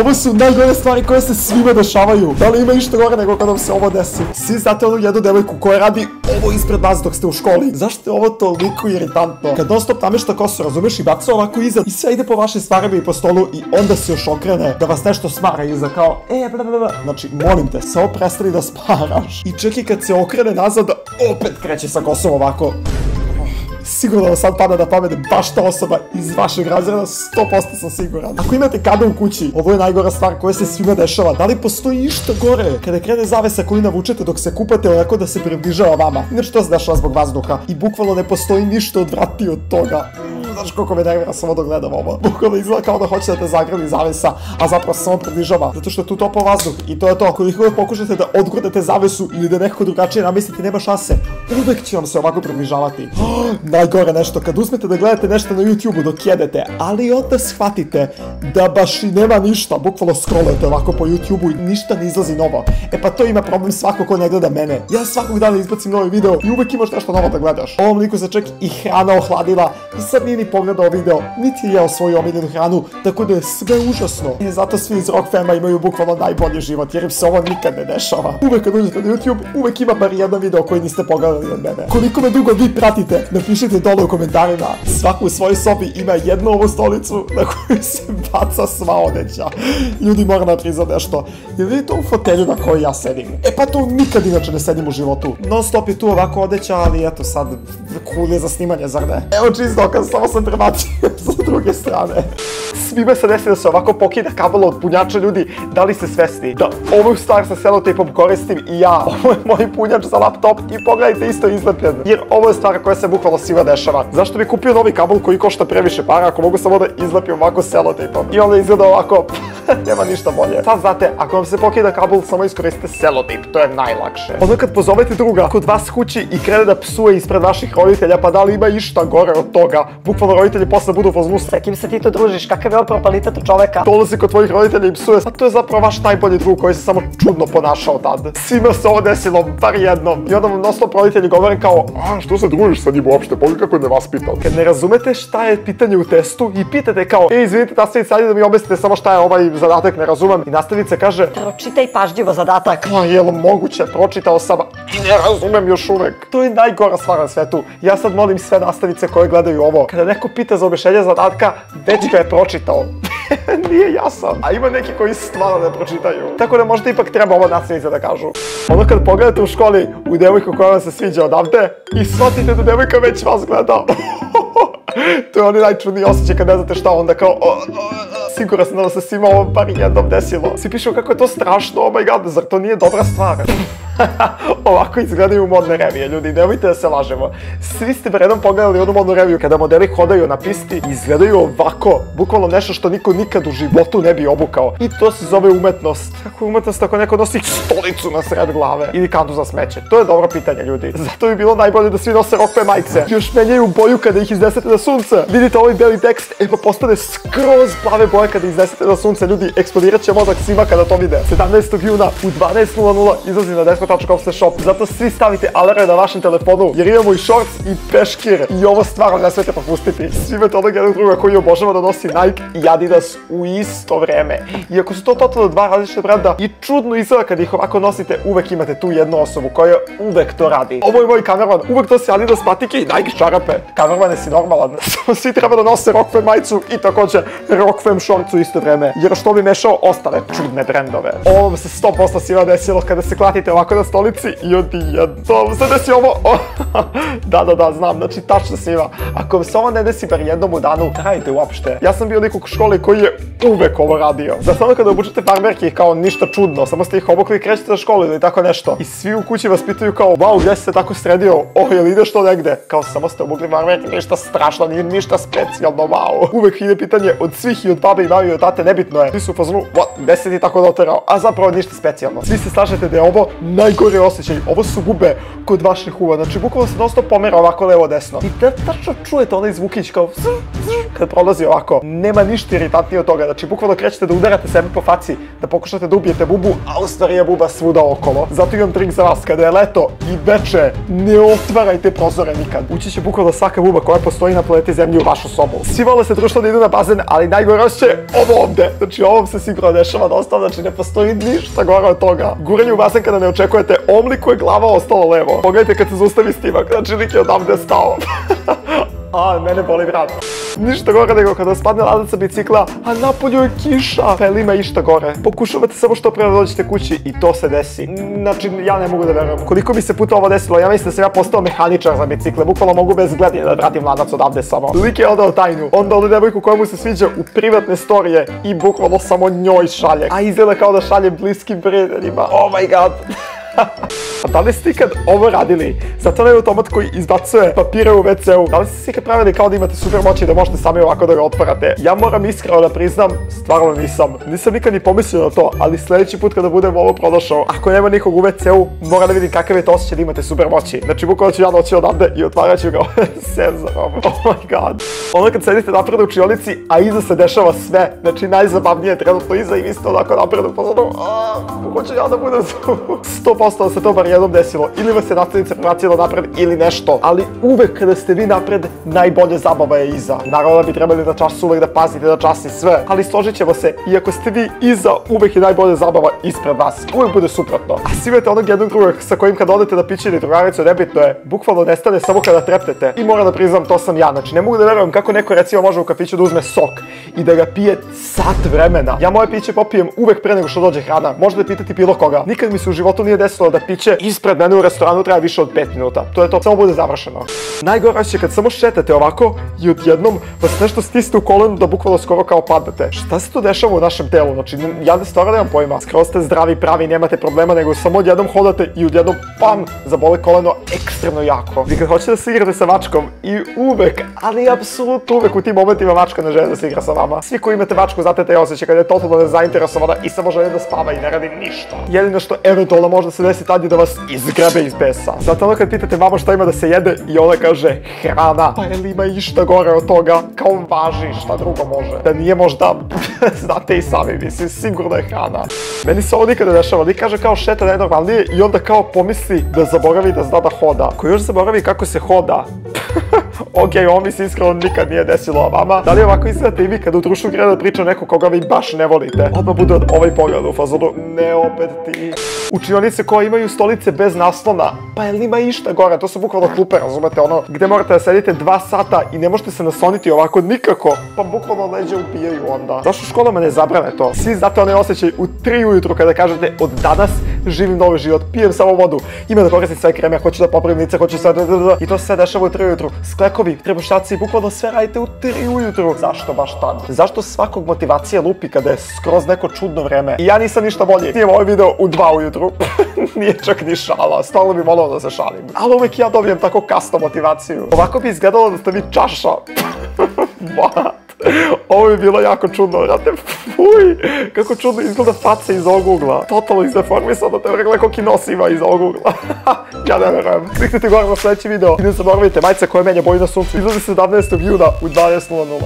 Ovo su najgore stvari koje se svima dešavaju. Da li ima išta gore nego kada vam se ovo desi? Svi znate onu jednu devojku koja radi ovo ispred vas dok ste u školi. Zašto je ovo toliko iritantno? Kad non stop namješta kosu, razumeš, i baca ovako iza i sve ide po vašim stvarima i po stolu i onda se još okrene da vas nešto smara iza kao blablabla. Znači, molim te, samo prestani da sparaš. I čak i kad se okrene nazad, opet kreće sa kosom ovako. Sigurno vam sad pada na pamet baš ta osoba iz vašeg razreda, 100% sam siguran. Ako imate kabel u kući, ovo je najgora stvar koja se svima dešava. Da li postoji išta gore? Kada krene zavesa koju navučete dok se kupate, onako da se približava vama. Inače to se dešava zbog vazduha. I bukvalno ne postoji ništa odvratnije od toga. Znaš koliko me nervira samo dok gledam ovo. Bukvalno izgleda kao da hoće da te zagrli zavesa, a zapravo se samo približava. Zato što je tu topao vazduh. I to je to. Koliko god pokušate da odgurnete zavesu ili da nekako drugačije namislite, nema šanse. Uvek će vam se ovako približavati. Najgore nešto, kad uzmete da gledate nešto na YouTube-u dok jedete, ali onda shvatite da baš i nema ništa, bukvalno scrollujete ovako po YouTube-u i ništa ne izlazi novo. E pa to ima problem svako ko ne gleda mene. Ja svakog dana izbacim novi video i uvek imaš nešto novo da gledaš. Ovom liku se čak i hrana ohladila i sad nije ni pogledao video, niti jeo svoju omiljenu hranu, tako da je sve užasno. I zato svi iz Rock Fama imaju bukvalno najbolji život, jer im se ovo nikad ne dešava. Uvek kad uđete na YouTube, uvek ima bar jedan video koji niste pogledali od mene. Koliko me dugo vi pratite, napišite dole u komentarima. Svako u svojoj sobi ima jednu ovu stolicu na koju se baca sva odeća. Ljudi, moram da priznam nešto. Jel vidite ovu fotelju na kojoj ja sedim? E pa tu nikad inače ne sedim u životu. Non stop je tu ovako odeća, ali eto sad cool je za snimanje, zar ne? Evo čist dokaz, samo sam prebacio sa druge strane. Svime se desi da se ovako pokida kabel od punjača, ljudi. Da li ste svesni da ovu stvar sa selotejpom koristim i ja? Ovo je moj punjač za laptop i pogledajte, isto izlepljen. Jer ovo je stvar koja se bukvalno svima dešava. Zašto bi kupio novi kabel koji košta previše para ako mogu samo da izlepim ovako selotejpom? I onda izgleda ovako, nema ništa bolje. Sad znate, ako vam se pokida kabel, samo iskoristite selotejp, to je najlakše. Onda kad pozovete druga kod vas kući i krene da psuje ispred vaših roditelja, pa da li ima išta gore od toga? Bukvalno roditelji posle budu fazonu, s kim se ti to družiš, kakav je propalitet od čoveka? Dolazi kod tvojih roditelja i psuje, a to je zapravo vaš najbolji drug koji se samo čudno ponašao tad. Svima se ovo desilo, bar jednom. I onda vam non-stop roditelji govore kao, što se družiš sa njim uopšte, pogledaj kako je nevaspitan. Kad ne razumete šta je pitanje u testu i pitate kao, izvinite nastavice, ajde da mi objasnite samo šta je ovaj zadatak, ne razumem. I nastavica kaže, pročitaj pažljivo zadatak. Pa jel moguće, pročitao sam i ne razumem još uvek. To je najgora stvar na svetu. Ja sad molim sve nastavice koje gledaju ovo, kada neko pita za objašnjenje zadatka, već ga je pročitao. Nije jasan. A ima neki koji stvarno ne pročitaju. Tako da možda ipak treba ovo nastavice da kažu. Ono kad pogledate u školi u devojku koja vam se sviđa odavde i shvatite da devojka već vas gleda. To je onaj najčudniji osjećaj kad ne znate šta, onda kao siguran sam da se svima ovo bar jednom desilo. Svi pišu kako je to strašno, oh my god, zar to nije dobra stvar? Ovako izgledaju modne revije, ljudi, nemojte da se lažemo. Svi ste redom pogledali onu modnu reviju kada modeli hodaju na pisti i izgledaju ovako, bukvalno nešto što niko nikad u životu ne bi obukao. I to se zove umetnost. Kako je umetnost ako neko nosi stolicu na sred glave ili kantu za smeće? To je dobro pitanje, ljudi. Zato bi bilo najbolje da svi nose Rockfam majice. Još menjaju boju kada ih iznesete na sunce. Vidite ovaj beli tekst, pa postane skroz plave boje kada iznesete na sunce, ljudi. Eksplodirat će mozak svima kada to vide. 17. juna u 12:00 izlazi na Desmo.com/shop. Zato svi stavite alarme na vašem telefonu, jer imamo i shorts i peškir. I ovo stvarno ne smete propustiti. Svi imate onog jednog druga koji obožava da nosi Nike i Adidas u isto vreme. Iako su to totalno dva različite brenda i čudno izgleda kad ih ovako nosite, uvek imate tu jednu osobu koja uvek to radi. Ovo je moj kamerman, uvek nosi Adidas patike i Nike čarape. Kamermane si normalan. Svi treba da nose Rockfam majicu i takođe Rockfam shorts u isto vreme. Jer što bi mešao ostale čudne brendove. Ovo vam se 100% svima desilo kada se klatite ovako na stolici i odjednom se desi ovo. Da, znam, znači tačno svima. Ako vam se ovo ne desi bar jednom u danu, trajite uopšte. Ja sam bio lik u školi koji je uvek ovo radio. Zato ono kada obučete farmerke kao ništa čudno, samo ste ih obukli i krećete za školu ili tako nešto. I svi u kući vas pitaju kao, wow, gdje si se tako sredio? Jel ideš to negde? Kao samo ste obukli farmerke, ništa strašno, nije ništa specijalno, wow. Uvek ide pitanje od svih i od babe i mame i od tate, nebitno je. Svi su u fazonu, gdje si ti tako doterao? A zapravo ništa specijalno. Svi se slažete da je ovo najgori osjećaj osjećaj, ovo su gube kod vaših uva, znači bukvalno se dosta pomera ovako levo desno. I tačno čujete onaj zvukić kao kad prolazi ovako. Nema ništa iritantnije od toga, znači bukvalno krećete da udarate sebe po faci, da pokušate da ubijete bubu, a u stvari je buba svuda okolo. Zato imam trik za vas, kada je leto i veče, ne otvarajte prozore nikad. Ući će bukvalno svaka buba koja postoji na planeti Zemlji u vašu sobu. Svi vole se društvo da idu na bazen, ali najgore osjećaj ovo ovde. Znači ovom se sigurno dešava dosta, znači ne postoji ništa gore od toga. Guranje u bazen kada ne očekujete, ovom liku je glava ostala levo. Pogledajte kad se zaustavi snimak, znači lik je odavde stao. A, mene boli vrat. Ništa gore nego kada spadne ladac sa bicikla, a napolju je kiša. Pa ili ima išta gore. Pokušavate samo što pre da dođete kući i to se desi. Znači, ja ne mogu da verujem. Koliko mi se puta ovo desilo, ja mislim da sam ja postao mehaničar za bicikle. Bukvalno mogu bez gledanja da vratim ladac odavde samo. Lik je odao tajnu. Onda ode devojku koja mu se sviđa u privatne storije i bukvalno samo njoj šalje. A izgleda kao da šalje bliskim prijateljima. Oh my god. A da li ste ikad ovo radili? Zato onaj automat koji izbacuje papire u WC-u. Da li ste se ikad pravili kao da imate super moći i da možete sami ovako da ga otvarate? Ja moram iskreno da priznam, stvarno nisam. Nisam nikad ni pomislio na to, ali sljedeći put kada budem ovo pronašao, ako nema nikog u WC-u, moram da vidim kakav je to osjećaj da imate super moći. Znači, bukvalno ću ja doći odavde i otvarat ću ga senzorom. Oh my god. Ono kad sedite napred u učionici, a iza se dešava sve. Znači, najzabavnije je trenutno iza i vi ste onako napred u pozadu. Hoću ja da budem 100% da se to bar jednom desilo. Ili vas je nastavnica prebacila napred ili nešto. Ali uvek kada ste vi napred, najbolje zabava je iza. Naravno da bi trebali na času uvek da pazite na čas i sve. Ali složit ćemo se, iako ste vi iza, uvek je najbolje zabava ispred vas. Uvek bude suprotno. A svi imate onog jednog drugog sa kojim kada odete da pićete drugaricu, nebitno je, bukvalno nestane samo kada trepnete. I moram da priznam, to sam ja. Znači, ne mogu da verujem kako neko recimo može u kafiću da uzme sok i da ga pije sat vremena. Ja moje piće popijem uvek pre nego što dođe hrana. Možete pitati bilo koga. Nikad mi se u životu nije desilo da piće ispred mene u restoranu traje više od 5 minuta. To je to, samo bude završeno. Najgore je kad samo šetate ovako i odjednom vas nešto stisne u kolenu da bukvalno skoro kao padnete. Šta se to dešava u našem telu? Znači, ja ne stvarno nemam pojma. Skoro ste zdravi, pravi, nemate problema, nego samo odjednom hodate i odjednom pam, zabole koleno ekstremno jako. Vi kad hoćete da se igrate sa mačkom i uvek, ali apsolutno uvek u tim momentima mačka ne želi da se igra sa vama. Svi koji imate mačku znate taj osjećaj kada je totalno nezainteresovana i samo želi da spava i ne radi ništa. Jedino što eventualno može se desiti tad je da vas izgrebe iz besa. Zato ono kad pitate mama šta ima da se jede i ona kaže hrana, pa je li ima išta gore od toga, kao važi, šta drugo može. Da nije možda, znate i sami, mislim, sigurno je hrana. Meni se ovo nikada dešava, li kaže kao šeta najnormalnije i onda kao pomisli da zaboravi da zna da hoda. Ko još zaboravi kako se hoda, ok, ovo mi se iskreno nikad nije desilo, a vama? Da li ovako izgledate i vi kada u društvu krene da priča neko koga vi baš ne volite? Odmah bude ovaj pogled u fazonu, ne opet ti. Učionice koje imaju stolice bez naslona, pa je li ima išta gore? To su bukvalno klupe, razumete, ono gde morate da sedite 2 sata i ne možete se nasloniti ovako nikako, pa bukvalno leđe ubijaju onda. Zašto u školama ne zabrane to? Svi znate onaj osjećaj u 3 ujutru kada kažete od danas živim novi život, pijem samo vodu, ima da koristim sve kreme, hoću da popravim lice, hoću sve i to se sve dešava u 3 ujutru. Sklekovi, trebušaci, bukvalno sve radite u 3 ujutru. Zašto baš tad? Zašto svakog motivacija lupi kada je skroz neko čudno vreme? I ja nisam ništa bolji. Snijem ovaj video u 2 ujutru. Nije čak ni šala, stvarno bi volao da se šalim. Ali uvek ja dobijem tako kasno motivaciju. Ovako bi izgledalo da ste vi čaša. What? Ovo bi bilo jako čudno, vrate, fuj, kako čudno izgleda faca iz ovog ugla. Totalno izdeformisano, te vrlo kako kinos ima iz ovog ugla. Ja ne verujem. Kliknite gore na sljedeći video i ne zaboravite, majica koja menja boju na suncu izlazi 17. juna u 12:00.